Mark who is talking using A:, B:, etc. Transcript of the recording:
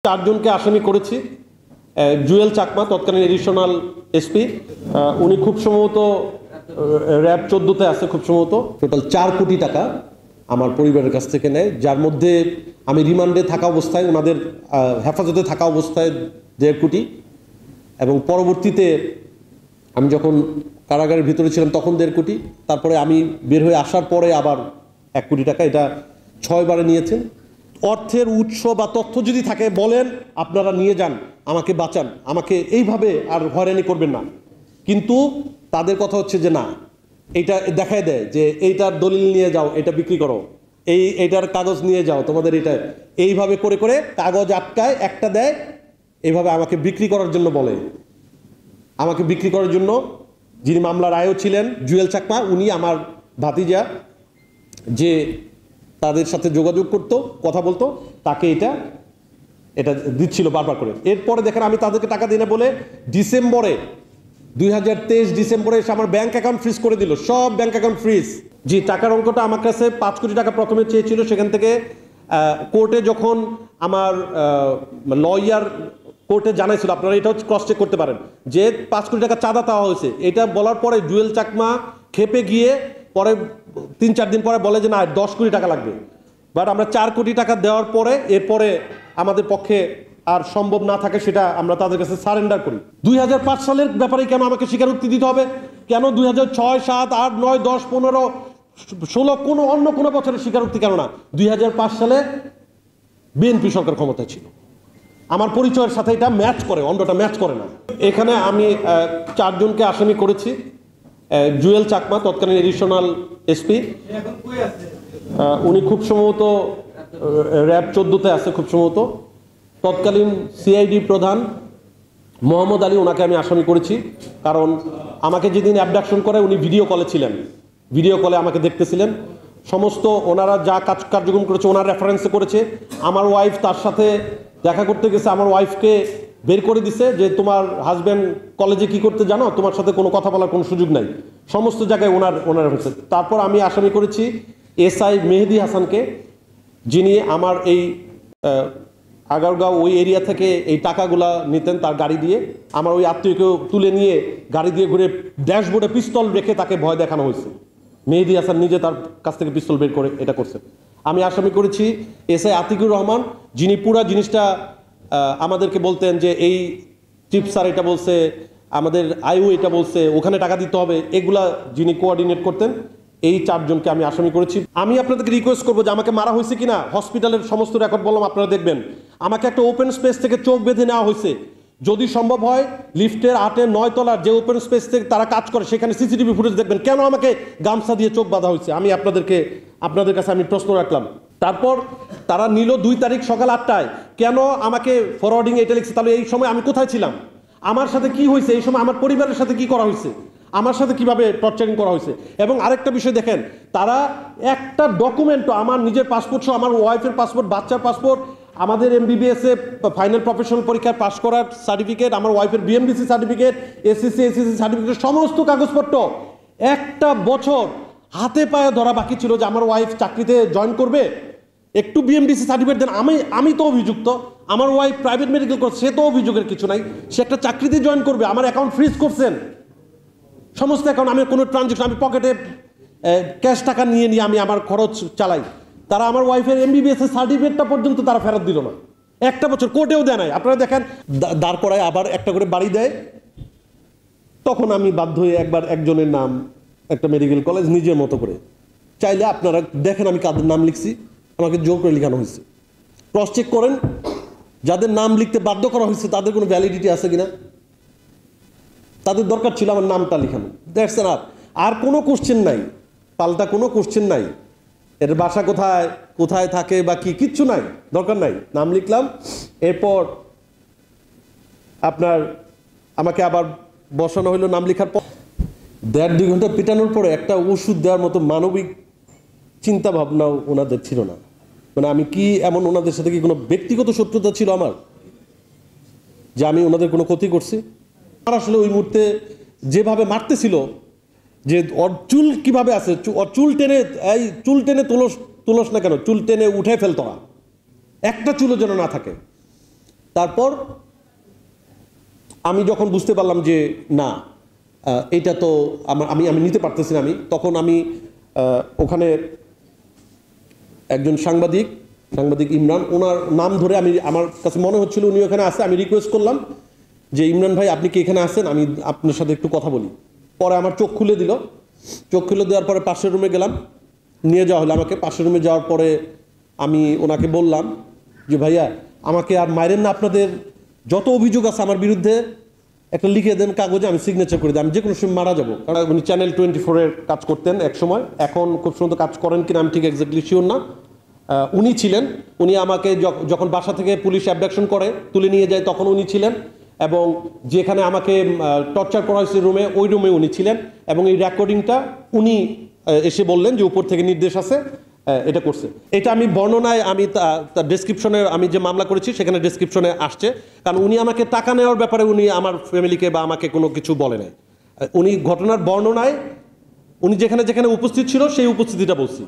A: চারজনকে আসামি করেছি। জুয়েল চাকমা তৎকালীন এডিশনাল এসপি, উনি খুব সম্ভবত র্যাব 14-তে আছে, খুব সম্ভবত টোটাল 4 কোটি টাকা আমার পরিবারের কাছ থেকে নেয়, যার মধ্যে আমি রিমান্ডে থাকা অবস্থায়, ওনাদের হেফাজতে থাকা অবস্থায় 1.5 কোটি, এবং পরবর্তীতে আমি যখন কারাগারের ভিতরে ছিলাম তখন 1.5 কোটি, তারপরে আমি বের হয়ে আসার পরে আবার 1 কোটি টাকা, এটা 6 বারে নিয়েছেন। অর্থের উৎস বা তথ্য যদি থাকে বলেন, আপনারা নিয়ে যান, আমাকে বাঁচান, আমাকে এইভাবে আর হয়রানি করবেন না। কিন্তু তাদের কথা হচ্ছে যে না, এইটা দেখায় দেয় যে এইটার দলিল নিয়ে যাও, এটা বিক্রি করো, এইটার কাগজ নিয়ে যাও, তোমাদের এটা, এইভাবে করে করে কাগজ আটকায়, একটা দেয়, এইভাবে আমাকে বিক্রি করার জন্য বলে। আমাকে বিক্রি করার জন্য যিনি মামলার আয়ও ছিলেন জুয়েল চাকমা, উনি আমার ভাতিজা, যে তাদের সাথে যোগাযোগ করতো, কথা বলতো, তাকে এটা দিচ্ছিল বারবার করে। এরপরে দেখেন আমি তাদেরকে টাকা দিই না বলে ডিসেম্বরে 2023 ডিসেম্বরে এসে আমার ব্যাংক অ্যাকাউন্ট ফ্রিজ করে দিল, সব ব্যাংক অ্যাকাউন্ট ফ্রিজ। জি, টাকার অঙ্কটা আমার কাছে 5 কোটি টাকা প্রথমে চেয়েছিল, সেখান থেকে কোর্টে যখন আমার লয়ার কোর্টে জানাইছিল, আপনারা এটাও ক্রস চেক করতে পারেন, যে 5 কোটি টাকা চাঁদা দেওয়া হয়েছে। এটা বলার পরে জুয়েল চাকমা খেপে গিয়ে পরে 3-4 দিন পরে বলে যে না 10 কোটি টাকা লাগবে। বাট আমরা 4 কোটি টাকা দেওয়ার পরে এরপরে আমাদের পক্ষে আর সম্ভব না থাকে, সেটা আমরা তাদের কাছে সারেন্ডার করি। 2005 সালের ব্যাপারে কেন আমাকে স্বীকারোক্তি দিতে হবে? কেন 2006, 7, 8, 9, 10, 15, 16 কোনো অন্য কোনো বছরের স্বীকারোক্তি কেন না? 2005 সালে বিএনপি সরকার ক্ষমতায় ছিল। আমার পরিচয়ের সাথে এটা ম্যাচ করে, অন্যটা ম্যাচ করে না। এখানে আমি 4 জনকে আসামি করেছি। জুয়েল চাকমা তৎকালীন এডিশনাল এসপি, উনি খুব সম্ভবত র্যাব 14-তে আছে, খুব সম্ভবত তৎকালীন সিআইডি প্রধান মোহাম্মদ আলী, ওনাকে আমি আসামি করেছি। কারণ আমাকে যেদিন অ্যাবডাকশন করে উনি ভিডিও কলে ছিলেন, ভিডিও কলে আমাকে দেখতেছিলেন। সমস্ত ওনারা যা কার্যক্রম করেছে ওনার রেফারেন্সে করেছে। আমার ওয়াইফ তার সাথে দেখা করতে গেছে, আমার ওয়াইফকে বের করে দিছে যে তোমার হাজব্যান্ড কলেজে কি করতে জানো, তোমার সাথে কোনো কথা বলার কোনো সুযোগ নাই। সমস্ত জায়গায় ওনার হয়েছে। তারপর আমি আসামি করেছি এসআই মেহেদি হাসানকে, যিনি আমার এই আগারগাঁও ওই এরিয়া থেকে এই টাকাগুলা নিতেন তার গাড়ি দিয়ে। আমার ওই আত্মীয়কেও তুলে নিয়ে গাড়ি দিয়ে ঘুরে ড্যাশবোর্ডে পিস্তল রেখে তাকে ভয় দেখানো হয়েছে। মেহেদি হাসান নিজে তার কাছ থেকে পিস্তল বের করে এটা করছে। আমি আসামি করেছি এসআই আতিকুর রহমান, যিনি পুরা জিনিসটা আমাদেরকে বলতেন যে এই চিফ স্যার এটা বলছে, আমাদের আইও এটা বলছে, ওখানে টাকা দিতে হবে, এগুলা যিনি কোঅর্ডিনেট করতেন। এই 4 জনকে আমি আসামি করেছি। আমি আপনাদেরকে রিকোয়েস্ট করবো যে আমাকে মারা হয়েছে কিনা হসপিটালের সমস্ত রেকর্ড বললাম, আপনারা দেখবেন। আমাকে একটা ওপেন স্পেস থেকে চোখ বেঁধে নেওয়া হয়েছে। যদি সম্ভব হয় লিফটের 8-9 তলার যে ওপেন স্পেস থেকে তারা কাজ করে সেখানে সিসিটিভি ফুটেজ দেখবেন, কেন আমাকে গামছা দিয়ে চোখ বাঁধা হয়েছে। আমি আপনাদের কাছে আমি প্রশ্ন রাখলাম। তারপর তারা নিল 2 তারিখ সকাল 8টায়, কেন আমাকে ফরওয়ার্ডিং এটা লিখছে? তাহলে এই সময় আমি কোথায় ছিলাম? আমার সাথে কি হয়েছে? এই সময় আমার পরিবারের সাথে কি করা হয়েছে? আমার সাথে কিভাবে টর্চারিং করা হয়েছে? এবং আরেকটা বিষয় দেখেন, তারা একটা ডকুমেন্টও, আমার নিজের পাসপোর্ট সহ, আমার ওয়াইফের পাসপোর্ট, বাচ্চার পাসপোর্ট, আমাদের MBBS এ ফাইনাল প্রফেশনাল পরীক্ষায় পাস করার সার্টিফিকেট, আমার ওয়াইফের BMDC সার্টিফিকেট, SSC সার্টিফিকেট, সমস্ত কাগজপত্র 1টা বছর হাতে পায়ে ধরা বাকি ছিল যে আমার ওয়াইফ চাকরিতে জয়েন করবে, একটু BMDC সার্টিফিকেট দেন। আমি তো অভিযুক্ত, আমার ওয়াইফ প্রাইভেট মেডিকেল করছে, সে তো অভিযোগের কিছু নাই, সে একটা চাকরিতে জয়েন করবে। আমার অ্যাকাউন্ট ফ্রিজ করছেন, সমস্ত অ্যাকাউন্ট, আমি কোনো ট্রানজেকশন, আমি পকেটে ক্যাশ টাকা নিয়ে আমি আমার খরচ চালাই। তারা আমার ওয়াইফের MBBS এর সার্টিফিকেটটা পর্যন্ত তারা ফেরত দিল না, 1টা বছর কোর্টেও দেয় নাই। আপনারা দেখেন দাঁড় করায় আবার একটা করে বাড়ি দেয়। তখন আমি বাধ্য হয়ে একবার একজনের নাম, একটা মেডিকেল কলেজ, নিজের মতো করে, চাইলে আপনারা দেখেন আমি কাদের নাম লিখছি, আমাকে জোর করে লেখানো হয়েছে। ক্রস চেক করেন যাদের নাম লিখতে বাধ্য করা হয়েছে তাদের কোনো ভ্যালিডিটি আছে কিনা। তাদের দরকার ছিল আমার নামটা লিখানো, দ্যাটস এনাফ। আর কোনো কোশ্চেন নাই, পাল্টা কোনো কোশ্চেন নাই, এর বাসা কোথায়, কোথায় থাকে বা কি, কিচ্ছু নাই, দরকার নাই। নাম লিখলাম। এরপর আপনার আমাকে আবার বসানো হইলো। নাম লেখার পর 1.5-2 ঘন্টা পিটানোর পরে একটা ওষুধ দেওয়ার মতো মানবিক চিন্তা ভাবনাও ওনাদের ছিল না। মানে আমি কি এমন, ওনাদের সাথে কি কোনো ব্যক্তিগত শত্রুতা ছিল আমার, যে আমি ওনাদের কোনো ক্ষতি করছি? আর আসলে ওই মুহূর্তে যেভাবে মারতেছিল, যে ওর চুল কীভাবে আছে, ওর চুল টেনে, এই চুল টেনে তুলস না কেন, চুল টেনে উঠে ফেলতো না, একটা চুলও যেন না থাকে। তারপর আমি যখন বুঝতে পারলাম যে না, এটা তো আমি নিতে পারতেছি না, তখন আমি ওখানে একজন সাংবাদিক ইমরান, ওনার নাম ধরে আমার কাছে মনে হচ্ছিল উনি ওখানে আছে, আমি রিকোয়েস্ট করলাম যে ইমরান ভাই আপনি কি এখানে আছেন, আমি আপনার সাথে একটু কথা বলি। পরে আমার চোখ খুলে দিল, চোখ খুলে দেওয়ার পরে পাশের রুমে গেলাম, নিয়ে যাওয়া হলো আমাকে। পাশের রুমে যাওয়ার পরে আমি ওনাকে বললাম যে ভাইয়া আমাকে আর মাইরেন না, আপনাদের যত অভিযোগ আছে আমার বিরুদ্ধে একটা লিখে দেন কাগজে, আমি সিগনেচার করে দিই, আমি যে কোনো সময় মারা যাবো। কারণ উনি চ্যানেল 24-এর কাজ করতেন এক সময়, এখন খুব সুন্দর কাজ করেন কিনা আমি ঠিক এক্স্যাক্টলি শিওর না। উনি ছিলেন, উনি আমাকে যখন বাসা থেকে পুলিশ অ্যাবডাকশন করে তুলে নিয়ে যায় তখন উনি ছিলেন, এবং যেখানে আমাকে টর্চার করা হয়েছে রুমে, ওই রুমে উনি ছিলেন। এবং এই রেকর্ডিংটা উনি এসে বললেন যে উপর থেকে নির্দেশ আছে, এটা করছে। এটা আমি বর্ণনায়, আমি তার ডেসক্রিপশনে, আমি যে মামলা করেছি সেখানে ডেসক্রিপশনে আসছে, কারণ উনি আমাকে টাকা নেওয়ার ব্যাপারে উনি আমার ফ্যামিলিকে বা আমাকে কোনো কিছু বলে নাই। উনি ঘটনার বর্ণনায় উনি যেখানে যেখানে উপস্থিত ছিল সেই উপস্থিতিটা বলছি।